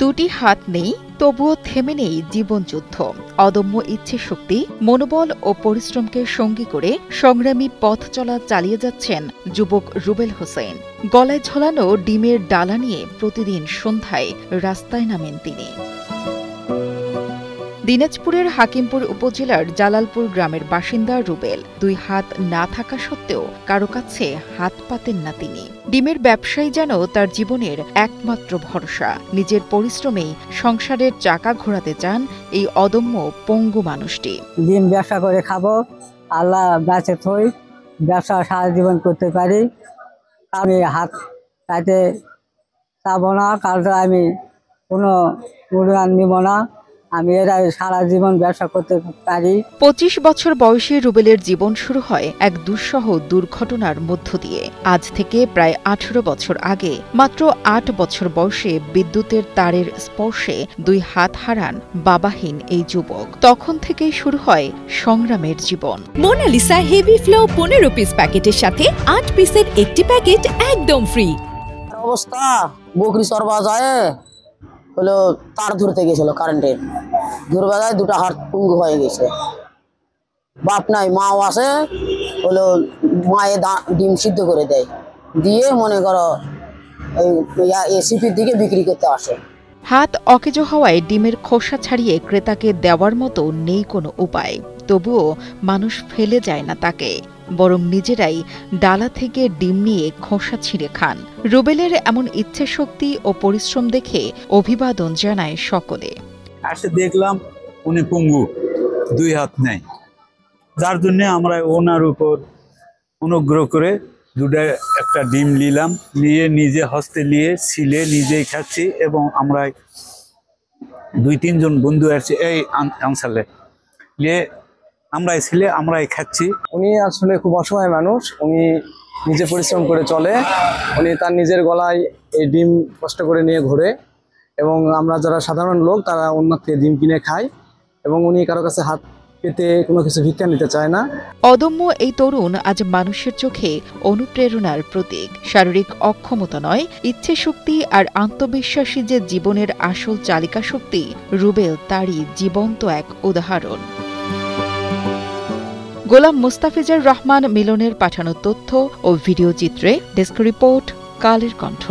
দুটি হাত নেই, তবুও থেমে নেই জীবনযুদ্ধ। অদম্য ইচ্ছে শক্তি, মনোবল ও পরিশ্রমকে সঙ্গী করে সংগ্রামী পথ চলা চালিয়ে যাচ্ছেন যুবক রুবেল হোসেন। গলায় ঝোলানো ডিমের ডালা নিয়ে প্রতিদিন সন্ধ্যায় রাস্তায় নামেন তিনি। দিনাজপুরের হাকিমপুর উপজেলার জালালপুর গ্রামের বাসিন্দা রুবেল। দুই হাত না থাকা সত্ত্বেও কারো কাছে হাত পাতেন না তিনি। ডিমের ব্যবসায়ী যেন তার জীবনের একমাত্র ভরসা। নিজের পরিশ্রমেই সংসারের চাকা ঘোরাতে চান এই অদম্য পঙ্গু মানুষটি। ডিম ব্যবসা করে খাবো, আল্লাহ বেঁচে থই, ব্যবসা সারা জীবন করতে পারি। আমি হাত কাটে চাবো না, কারণ আমি কোনো মূল্যায়ন নিব না। আমি এরা সারা জীবন ব্যবসা করতে পারি। ২৫ বছর বয়সী রুবেলের জীবন শুরু হয় এক দুঃসহ দুর্ঘটনার মধ্য দিয়ে। আজ থেকে প্রায় ১৮ বছর আগে মাত্র ৮ বছর বয়সে বিদ্যুতের তারের স্পর্শে দুই হাত হারান বাবাহীন এই যুবক। তখন থেকেই শুরু হয় সংগ্রামের জীবন। মোনালিসা হেভি ফ্লো ১৫ পিস প্যাকেটের সাথে ৮ পিসের একটি প্যাকেট একদম ফ্রি। অবস্থা বকরি সরবা যায় হলো তার ধরতে গেছিল কারেন্টের, ধরবা যায় দুটা হাত পঙ্গু হয়ে গেছে। বাপ নাই, মাও আসে, হলো মায়ে ডিম সিদ্ধ করে দেয়, দিয়ে মনে করো সিপির দিকে বিক্রি করতে আসে। হাত অকেজো হওয়ায় ডিমের খোসা ছাড়িয়ে ক্রেতাকে দেওয়ার মতো নেই কোনো উপায়। তবুও মানুষ ফেলে যায় না তাকে, বরং নিজেরাই ডালা থেকে ডিম নিয়ে খোসা ছিঁড়ে খান। রুবেলের এমন ইচ্ছে শক্তি ও পরিশ্রম দেখে অভিবাদন জানায় সকলে। আসে দেখলাম উনি পঙ্গু, দুই হাত নেই, যার জন্য আমরা ওনার উপর অনুগ্রহ করে একটা ডিম নিলাম, নিয়ে নিজে হস্তে নিয়ে ছিলে নিজেই খাচ্ছি। এবং আমরা ২-৩ জন বন্ধু আসছে এই অঞ্চলে নিয়ে আমরাই ছিলে আমরাই খাচ্ছি। উনি আসলে খুব অসহায় মানুষ, উনি নিজে পরিশ্রম করে চলে, উনি তার নিজের গলায় এই ডিম কষ্ট করে নিয়ে ঘোরে, এবং আমরা যারা সাধারণ লোক তারা অন্য থেকে ডিম কিনে খাই, এবং উনি কারো কাছে হাত পেতে কোনো কিছু ভিক্ষা নিতে চায় না। অদম্য এই তরুণ আজ মানুষের চোখে অনুপ্রেরণার প্রতীক। শারীরিক অক্ষমতা নয়, ইচ্ছে শক্তি আর আত্মবিশ্বাসী যে জীবনের আসল চালিকা শক্তি, রুবেল তারই জীবন্ত এক উদাহরণ। গোলাম মুস্তাফিজুর রহমান মিলনের পাঠানো তথ্য ও ভিডিও চিত্রে ডেস্ক রিপোর্ট, কালের কণ্ঠ।